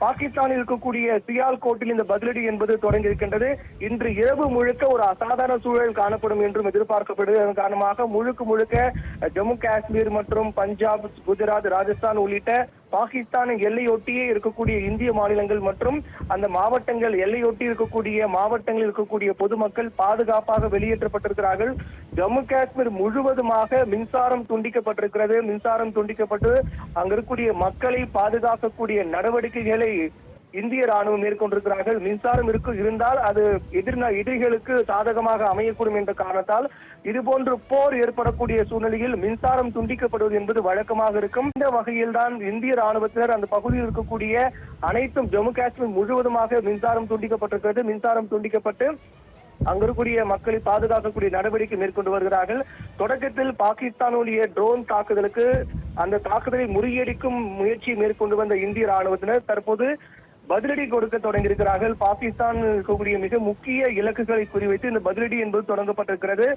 பாகிஸ்தானில் இருக்கக்கூடிய சியால்கோட்டில் இந்த பதிலடி என்பது தொடங்கியிருக்கின்றது. இன்று இரவு முழுக்க ஒரு அசாதாரண சூழல் காணப்படும் என்றும் எதிர்பார்க்கப்படுகிறது. அதன் காரணமாக முழுக்க ஜம்மு காஷ்மீர் மற்றும் பஞ்சாப், குஜராத், ராஜஸ்தான் உள்ளிட்ட பாகிஸ்தான் எல்லையொட்டியே இருக்கக்கூடிய இந்திய மாநிலங்கள் மற்றும் அந்த மாவட்டங்கள் எல்லையொட்டி இருக்கக்கூடிய மாவட்டங்களில் இருக்கக்கூடிய பொதுமக்கள் பாதுகாப்பாக வெளியேற்றப்பட்டிருக்கிறார்கள். ஜம்மு காஷ்மீர் முழுவதுமாக மின்சாரம் துண்டிக்கப்பட்டிருக்கிறது. மின்சாரம் துண்டிக்கப்பட்டு அங்க இருக்கக்கூடிய மக்களை பாதுகாக்கக்கூடிய நடவடிக்கைகளை இந்திய ராணுவம் மேற்கொண்டிருக்கிறார்கள். மின்சாரம் இருந்தால் அது எதிரிகளுக்கு சாதகமாக அமையக்கூடும் என்ற காரணத்தால் இதுபோன்று போர் ஏற்படக்கூடிய சூழ்நிலையில் மின்சாரம் துண்டிக்கப்படுவது என்பது வழக்கமாக இருக்கும். இந்த வகையில் தான் இந்திய ராணுவத்தினர் அந்த பகுதியில் இருக்கக்கூடிய அனைத்தும் ஜம்மு காஷ்மீர் முழுவதுமாக மின்சாரம் துண்டிக்கப்பட்டிருக்கிறது. மின்சாரம் துண்டிக்கப்பட்டு அங்க இருக்கக்கூடிய மக்களை பாதுகாக்கக்கூடிய நடவடிக்கை மேற்கொண்டு வருகிறார்கள். தொடக்கத்தில் பாகிஸ்தானுடைய ட்ரோன் தாக்குதலுக்கு அந்த தாக்குதலை முறியடிக்கும் முயற்சி மேற்கொண்டு வந்த இந்திய ராணுவத்தினர் தற்போது பதிலடி கொடுக்க தொடங்கியிருக்கிறார்கள். பாகிஸ்தான் இருக்கக்கூடிய மிக முக்கிய இலக்குகளை குறிவைத்து இந்த பதிலடி என்பது தொடங்கப்பட்டிருக்கிறது.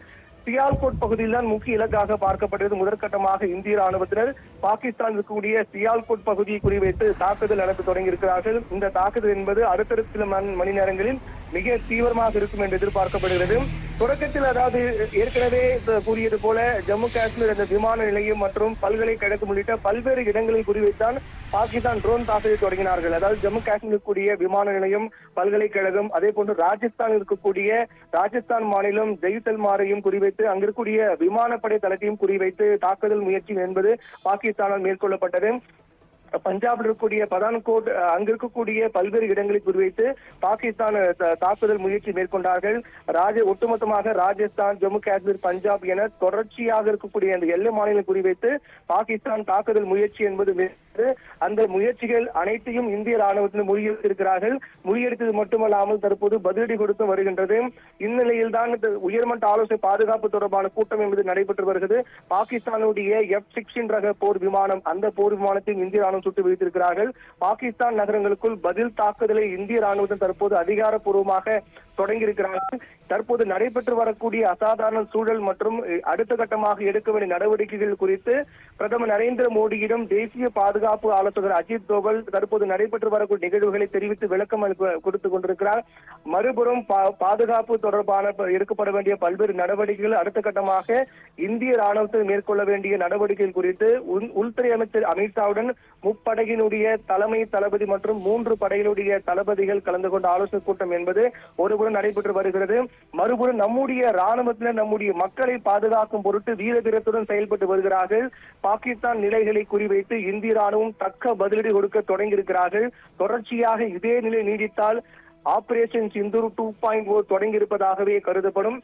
சியால்கோட் பகுதியில் தான் முக்கிய இலக்காக பார்க்கப்பட்டது. முதற்கட்டமாக இந்திய ராணுவத்தினர் பாகிஸ்தான் இருக்கக்கூடிய சியால்கோட் பகுதியை குறிவைத்து தாக்குதல் நடத்த தொடங்கியிருக்கிறார்கள். இந்த தாக்குதல் என்பது அடுத்தடுத்த சில மணி நேரங்களில் மிக தீவிரமாக இருக்கும் என்று எதிர்பார்க்கப்படுகிறது. தொடக்கத்தில் அதாவது ஏற்கனவே கூறியது போல ஜம்மு காஷ்மீர் அந்த விமான நிலையம் மற்றும் பல்கலைக்கழகம் உள்ளிட்ட பல்வேறு இடங்களில் குறிவைத்தான் பாகிஸ்தான் ட்ரோன் தாக்குதலை தொடங்கினார்கள். அதாவது ஜம்மு காஷ்மீர் இருக்கக்கூடிய விமான நிலையம், பல்கலைக்கழகம், அதே போன்று ராஜஸ்தான் இருக்கக்கூடிய ராஜஸ்தான் மாநிலம் ஜெய்சல்மாரையும் குறிவைத்து அங்கிருக்கக்கூடிய விமானப்படை தளத்தையும் குறிவைத்து தாக்குதல் முயற்சி என்பது பாகிஸ்தானால் மேற்கொள்ளப்பட்டது. பஞ்சாபில் இருக்கக்கூடிய பதான்கோட் அங்கிருக்கக்கூடிய பல்வேறு இடங்களை குறிவைத்து பாகிஸ்தான் தாக்குதல் முயற்சி மேற்கொண்டார்கள். ஒட்டுமொத்தமாக ராஜஸ்தான், ஜம்மு காஷ்மீர், பஞ்சாப் என தொடர்ச்சியாக இருக்கக்கூடிய அந்த எல்லை மாநிலம் குறிவைத்து பாகிஸ்தான் தாக்குதல் முயற்சி என்பது அந்த முயற்சிகள் அனைத்தையும் இந்திய ராணுவத்தினர் முறியடித்திருக்கிறார்கள். முறியடித்தது மட்டுமல்லாமல் தற்போது பதிலடி கொடுத்து வருகின்றது. இந்நிலையில் தான் உயர்மட்ட ஆலோசனை பாதுகாப்பு தொடர்பான கூட்டம் என்பது நடைபெற்று வருகிறது. பாகிஸ்தானுடைய F-16 ரக போர் விமானம், அந்த போர் விமானத்தையும் இந்திய ராணுவம் சுட்டு வீழ்த்திருக்கிறார்கள். பாகிஸ்தான் நகரங்களுக்குள் பதில் தாக்குதலை இந்திய ராணுவத்தின் தற்போது அதிகாரப்பூர்வமாக தொடங்கியிருக்கிறார்கள். தற்போது நடைபெற்று வரக்கூடிய அசாதாரண சூழல் மற்றும் அடுத்த கட்டமாக எடுக்க வேண்டிய நடவடிக்கைகள் குறித்து பிரதமர் நரேந்திர மோடியிடம் தேசிய பாதுகாப்பு ஆலோசகர் அஜித் தோவல் தற்போது நடைபெற்று வரக்கூடிய நிகழ்வுகளை தெரிவித்து விளக்கம் கொடுத்துக் கொண்டிருக்கிறார். மறுபுறம் பாதுகாப்பு தொடர்பான எடுக்கப்பட வேண்டிய பல்வேறு நடவடிக்கைகள் அடுத்த கட்டமாக இந்திய ராணுவத்தில் மேற்கொள்ள வேண்டிய நடவடிக்கைகள் குறித்து உள்துறை அமைச்சர் அமித்ஷாவுடன் முப்படையினுடைய தலைமை தளபதி மற்றும் 3 படையினுடைய தளபதிகள் கலந்து கொண்ட ஆலோசனை கூட்டம் என்பது ஒருபுறம் நடைபெற்று வருகிறது. மறுபுறம் நம்முடைய ராணுவத்தினர் நம்முடைய மக்களை பாதுகாக்கும் பொருட்டு வீர தீரத்துடன் செயல்பட்டு வருகிறார்கள். பாகிஸ்தான் நிலைகளை குறிவைத்து இந்திய ராணுவம் தக்க பதிலடி கொடுக்க தொடங்கியிருக்கிறார்கள். தொடர்ச்சியாக இதே நிலை நீடித்தால் ஆபரேஷன் சிந்தூர் 2.0 தொடங்கியிருப்பதாகவே கருதப்படும்.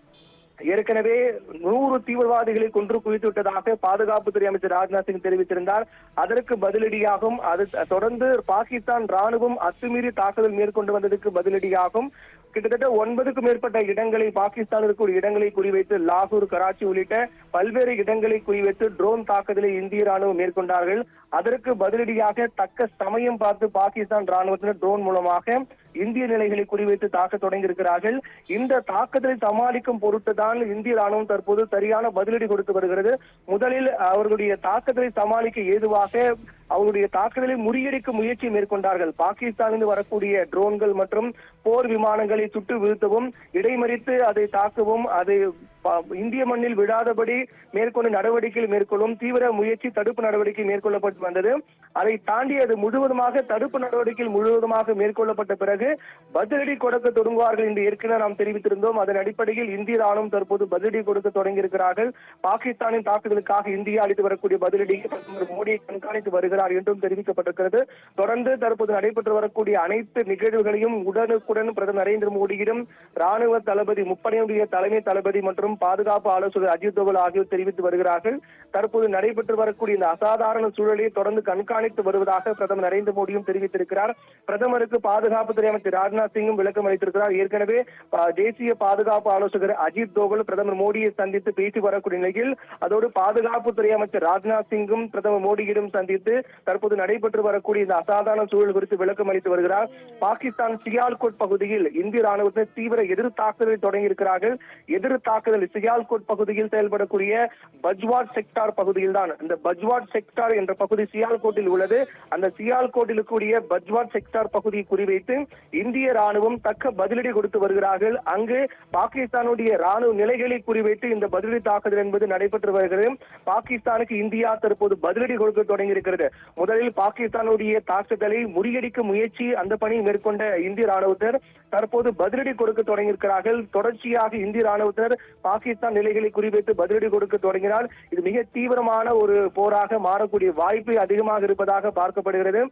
ஏற்கனவே 100 தீவிரவாதிகளை கொன்று குவித்து விட்டதாக பாதுகாப்புத்துறை அமைச்சர் ராஜ்நாத் சிங் தெரிவித்திருந்தார். அதற்கு பதிலடியாகும். அது தொடர்ந்து பாகிஸ்தான் ராணுவம் அத்துமீறி தாக்குதல் மேற்கொண்டு வந்ததற்கு பதிலடியாகும். கிட்டத்தட்ட 9க்கும் மேற்பட்ட இடங்களை பாகிஸ்தான் இருக்கக்கூடிய இடங்களை குறிவைத்து லாகூர், கராச்சி உள்ளிட்ட பல்வேறு இடங்களை குறிவைத்து ட்ரோன் தாக்குதலை இந்திய ராணுவம் மேற்கொண்டார்கள். அதற்கு பதிலடியாக தக்க சமயம் பார்த்து பாகிஸ்தான் ராணுவத்தினர் ட்ரோன் மூலமாக இந்திய நிலைகளை குறிவைத்து தாக்க தொடங்கியிருக்கிறார்கள். இந்த தாக்குதலை சமாளிக்கும் பொருட்டுதான் இந்திய ராணுவம் தற்போது சரியான பதிலடி கொடுத்து வருகிறது. முதலில் அவர்களுடைய தாக்குதலை சமாளிக்க ஏதுவாக அவருடைய தாக்குதலை முறியடிக்கும் முயற்சி மேற்கொண்டார்கள். பாகிஸ்தானிலிருந்து வரக்கூடிய ட்ரோன்கள் மற்றும் போர் விமானங்களை சுட்டு வீழ்த்தவும், இடைமறித்து அதை தாக்கவும், அதை இந்திய மண்ணில் விழாதபடி மேற்கொண்ட நடவடிக்கைகள் மேற்கொள்ளும் தீவிர முயற்சி தடுப்பு நடவடிக்கை மேற்கொள்ளப்பட்டு வந்தது. அதை தாண்டி அது முழுவதுமாக தடுப்பு நடவடிக்கைகள் முழுவதுமாக மேற்கொள்ளப்பட்ட பிறகு பதிலடி கொடுக்க தொடங்குவார்கள் என்று ஏற்கனவே நாம் தெரிவித்திருந்தோம். அதன் அடிப்படையில் இந்திய ராணுவம் தற்போது பதிலடி கொடுக்க தொடங்கியிருக்கிறார்கள். பாகிஸ்தானின் தாக்குதலுக்காக இந்தியா அளித்து வரக்கூடிய பதிலடியை பிரதமர் மோடி கண்காணித்து வருகிறார் என்றும் தெரிவிக்கப்பட்டிருக்கிறது. தொடர்ந்து தற்போது நடைபெற்று வரக்கூடிய அனைத்து நிகழ்வுகளையும் உடனுக்குடன் பிரதமர் நரேந்திர மோடியிடம் ராணுவ தளபதி, முப்படையினுடைய தலைமை தளபதி மற்றும் பாதுகாப்பு ஆலோசகர் அஜித் தோவல் ஆகியோர் தெரிவித்து வருகிறார்கள். தற்போது நடைபெற்று வரக்கூடிய இந்த அசாதாரண சூழலை தொடர்ந்து கண்காணித்து வருவதாக பிரதமர் நரேந்திர மோடியும் தெரிவித்திருக்கிறார். பிரதமருக்கு பாதுகாப்புத்துறை அமைச்சர் ராஜ்நாத் சிங்கும் விளக்கம் அளித்திருக்கிறார். ஏற்கனவே தேசிய பாதுகாப்பு ஆலோசகர் அஜித் தோவல் பிரதமர் மோடியை சந்தித்து பேசி வரக்கூடிய நிலையில் அதோடு பாதுகாப்புத்துறை அமைச்சர் ராஜ்நாத் சிங்கும் பிரதமர் மோடியிடம் சந்தித்து தற்போது நடைபெற்று வரக்கூடிய இந்த அசாதாரண சூழல் குறித்து விளக்கம் அளித்து வருகிறார். பாகிஸ்தான் சியால்கோட் பகுதியில் இந்திய ராணுவத்தினர் தீவிர எதிர் தாக்குதலை தொடங்கியிருக்கிறார்கள். எதிர் தாக்குதல் பகுதிகள் சியால்கோட் பகுதியில் செயல்படக்கூடிய பஜ்வாட் செக்டார் பகுதியில் தான். இந்த பஜ்வாட் செக்டார் என்ற பகுதி சியால்கோட்டில் உள்ளது. அந்த சியால்கோட்டில் இருக்கக்கூடிய பஜ்வாட் செக்டார் பகுதியை குறிவைத்து இந்திய ராணுவம் தக்க பதிலடி கொடுத்து வருகிறார்கள். அங்கு பாகிஸ்தானுடைய ராணுவ நிலைகளை குறிவைத்து இந்த பதிலடி தாக்குதல் என்பது நடைபெற்று வருகிறது. பாகிஸ்தானுக்கு இந்தியா தற்போது பதிலடி கொடுக்க தொடங்கியிருக்கிறது. முதலில் பாகிஸ்தானுடைய தாக்குதலை முறியடிக்கும் முயற்சி அந்த பணியை மேற்கொண்ட இந்திய ராணுவத்தினர் தற்போது பதிலடி கொடுக்க தொடங்கியிருக்கிறார்கள். தொடர்ச்சியாக இந்திய ராணுவத்தினர் பாகிஸ்தான் நிலைகளை குறிவைத்து பதிலடி கொடுக்க தொடங்கினால் இது மிக தீவிரமான ஒரு போராக மாறக்கூடிய வாய்ப்பு அதிகமாக இருப்பதாக பார்க்கப்படுகிறது.